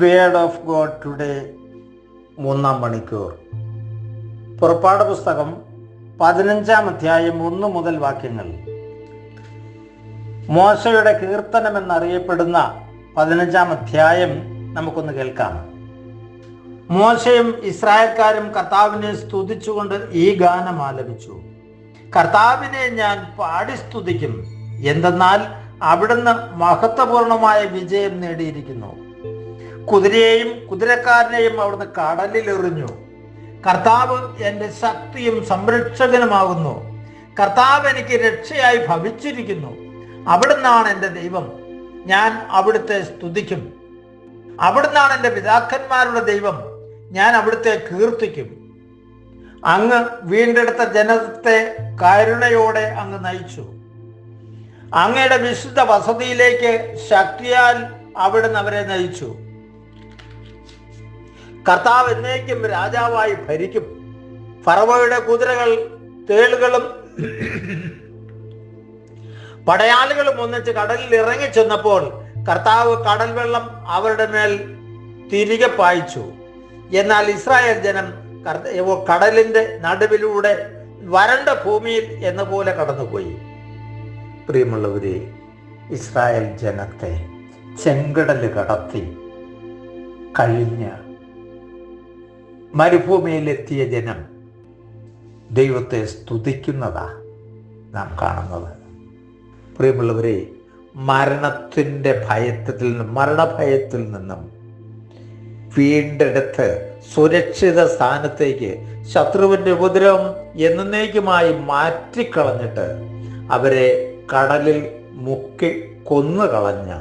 Word of God today 3 മണിക്കൂർ. പുറപ്പാട് പുസ്തകം 15 അധ്യായം 1 മുതൽ വാക്യങ്ങൾ. മോശയുടെ കീർത്തനം എന്നറിയപ്പെടുന്ന 15 അധ്യായം നമുക്കൊന്ന് കേൾക്കാം. മോശയും ഇസ്രായേൽക്കാരും കർത്താവിനെ സ്തുതിച്ചുകൊണ്ട് ഈ ഗാനം ആലപിച്ചു. കർത്താവിനെ ഞാൻ പാടി സ്തുതിക്കും, എന്തെന്നാൽ അവിടുന്ന് മഹത്വപൂർണമായ വിജയം നേടിയിരിക്കുന്നു. കുതിരയെയും കുതിരക്കാരനെയും അവിടുന്ന് കടലിൽ എറിഞ്ഞു. കർത്താവ് എൻ്റെ ശക്തിയും സംരക്ഷകനുമാകുന്നു. കർത്താവ് എനിക്ക് രക്ഷയായി ഭവിച്ചിരിക്കുന്നു. അവിടുന്നാണ് എൻ്റെ ദൈവം, ഞാൻ അവിടുത്തെ സ്തുതിക്കും. അവിടുന്നാണ് എൻ്റെ പിതാക്കന്മാരുടെ ദൈവം, ഞാൻ അവിടുത്തെ കീർത്തിക്കും. അങ്ങ് വീണ്ടെടുത്ത ജനത്തെ കരുണയോടെ അങ്ങ് നയിച്ചു. അങ്ങയുടെ വിശുദ്ധ വസതിയിലേക്ക് ശക്തിയാൽ അവിടുന്ന് അവരെ നയിച്ചു. കർത്താവ് എന്നേക്കും രാജാവായി ഭരിക്കും. ഫറവോയുടെ കുതിരകൾ, തേളുകളും പടയാളികളും ഒന്നിച്ച് കടലിൽ ഇറങ്ങി ചെന്നപ്പോൾ കർത്താവ് കടൽ വെള്ളം അവരുടെ മേൽ തിരികെ പായിച്ചു. എന്നാൽ ഇസ്രായേൽ ജനം കടലിന്റെ നടുവിലൂടെ വരണ്ട ഭൂമിയിൽ എന്ന പോലെ കടന്നുപോയി. പ്രിയമുള്ളവരെ, ഇസ്രായേൽ ജനത്തെ ചെങ്കടൽ കടത്തി കഴിഞ്ഞ് മരുഭൂമിയിലെത്തിയ ജനം ദൈവത്തെ സ്തുതിക്കുന്നതാ നാം കാണുന്നത്. പ്രിയമുള്ളവരെ, മരണഭയത്തിൽ നിന്നും വീണ്ടെടുത്ത് സുരക്ഷിത സ്ഥാനത്തേക്ക് ശത്രുവിൻ്റെ ഉപദ്രവം എന്നേക്കുമായി മാറ്റിക്കളഞ്ഞിട്ട് അവരെ കടലിൽ മുക്കി കൊന്നുകളഞ്ഞ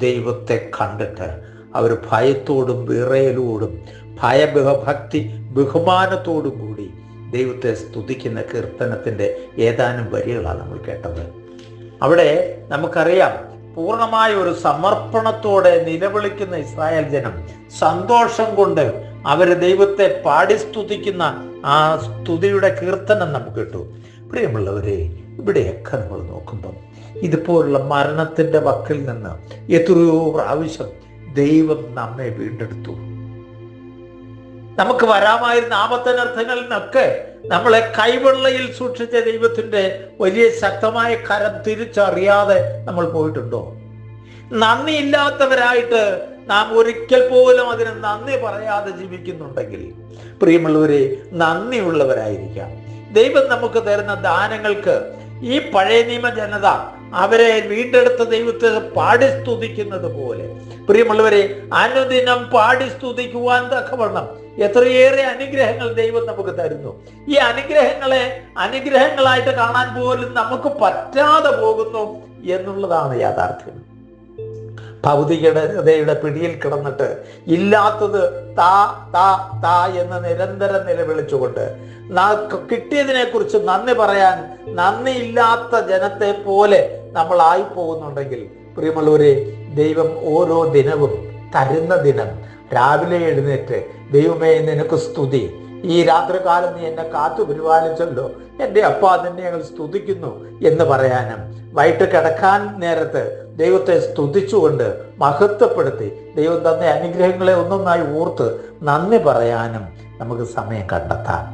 ദൈവത്തെ കണ്ടിട്ട് അവർ ഭയത്തോടും വിറയലോടും ഭക്തി ബഹുമാനത്തോടും കൂടി ദൈവത്തെ സ്തുതിക്കുന്ന കീർത്തനത്തിൻ്റെ ഏതാനും വരികളാണ് നമ്മൾ കേട്ടത്. അവിടെ നമുക്കറിയാം, പൂർണ്ണമായ ഒരു സമർപ്പണത്തോടെ നിലവിളിക്കുന്ന ഇസ്രായേൽ ജനം സന്തോഷം കൊണ്ട് അവർ ദൈവത്തെ പാടി സ്തുതിക്കുന്ന ആ സ്തുതിയുടെ കീർത്തനം നമുക്ക് കിട്ടു. പ്രിയമുള്ളവരെ, ഇവിടെയൊക്കെ നമ്മൾ നോക്കുമ്പം ഇതുപോലുള്ള മരണത്തിൻ്റെ വക്കിൽ നിന്ന് എത്രയോ പ്രാവശ്യം ദൈവം നമ്മെ വീണ്ടെടുത്തു. നമുക്ക് വരാമായിരുന്ന ആപത്തനർത്ഥങ്ങളിൽ നിന്നൊക്കെ നമ്മളെ കൈവെള്ളയിൽ സൂക്ഷിച്ച ദൈവത്തിൻ്റെ വലിയ ശക്തമായ കരം തിരിച്ചറിയാതെ നമ്മൾ പോയിട്ടുണ്ടോ? നന്ദിയില്ലാത്തവരായിട്ട് നാം ഒരിക്കൽ പോലും അതിന് നന്ദി പറയാതെ ജീവിക്കുന്നുണ്ടെങ്കിൽ, പ്രിയമുള്ളവരെ, നന്ദിയുള്ളവരായിരിക്കാം. ദൈവം നമുക്ക് തരുന്ന ദാനങ്ങൾക്ക് ഈ പഴയ നിയമ ജനത അവരെ വീണ്ടെടുത്ത ദൈവത്തെ പാടി സ്തുതിക്കുന്നത് പോലെ, പ്രിയമുള്ളവരെ, അനുദിനം പാടി സ്തുതിക്കുവാൻ തക്കവണ്ണം എത്രയേറെ അനുഗ്രഹങ്ങൾ ദൈവം നമുക്ക് തരുന്നു. ഈ അനുഗ്രഹങ്ങളെ അനുഗ്രഹങ്ങളായിട്ട് കാണാൻ പോലും നമുക്ക് പറ്റാതെ പോകുന്നു എന്നുള്ളതാണ് യാഥാർത്ഥ്യം. ഭൗതികതയുടെ പിടിയിൽ കിടന്നിട്ട് ഇല്ലാത്തത് താ താ താ എന്ന് നിരന്തരം നിലവിളിച്ചുകൊണ്ട് കിട്ടിയതിനെ കുറിച്ച് നന്ദി പറയാൻ നന്ദിയില്ലാത്ത ജനത്തെ പോലെ നമ്മൾ ആയി പോകുന്നുണ്ടെങ്കിൽ, പ്രിയമുള്ളവരെ, ദൈവം ഓരോ ദിനവും തരുന്ന ദിനം രാവിലെ എഴുന്നേറ്റ് ദൈവമേ നിനക്ക് സ്തുതി, ഈ രാത്രികാലം നീ എന്നെ കാത്തു പരിപാലിച്ചല്ലോ, എൻ്റെ അപ്പ നിന്നെ ഞങ്ങൾ സ്തുതിക്കുന്നു എന്ന് പറയാനും, വൈകിട്ട് കിടക്കാൻ നേരത്ത് ദൈവത്തെ സ്തുതിച്ചുകൊണ്ട് മഹത്വപ്പെടുത്തി ദൈവം തന്ന അനുഗ്രഹങ്ങളെ ഒന്നൊന്നായി ഓർത്ത് നന്ദി പറയാനും നമുക്ക് സമയം കണ്ടെത്താം.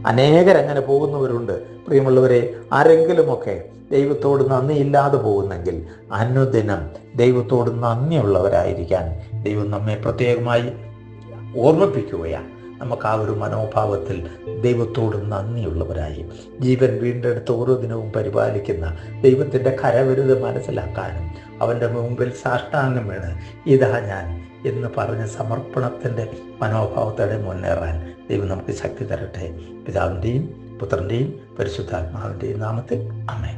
അനേകരങ്ങനെ പോകുന്നവരുണ്ട്. പ്രിയമുള്ളവരെ, ആരെങ്കിലുമൊക്കെ ദൈവത്തോട് നന്ദിയില്ലാതെ പോകുന്നെങ്കിൽ അനുദിനം ദൈവത്തോട് നന്ദിയുള്ളവരായിരിക്കാൻ ദൈവം നമ്മെ പ്രത്യേകമായി ഓർമ്മിപ്പിക്കുകയാണ്. നമുക്ക് ആ ഒരു മനോഭാവത്തിൽ ദൈവത്തോട് നന്ദിയുള്ളവരായി ജീവൻ വീണ്ടെടുത്ത് ഓരോ ദിനവും പരിപാലിക്കുന്ന ദൈവത്തിൻ്റെ കരവിരുത് മനസ്സിലാക്കാനും അവൻ്റെ മുമ്പിൽ സാഷ്ടാംഗം വീണ് ഇതാ ഞാൻ എന്ന് പറഞ്ഞ സമർപ്പണത്തിൻ്റെ മനോഭാവത്തോടെ മുന്നേറാൻ ദൈവം നമുക്ക് ശക്തി തരട്ടെ. പിതാവിൻ്റെയും പുത്രൻ്റെയും പരിശുദ്ധാത്മാവിൻ്റെയും നാമത്തിൽ ആമേൻ.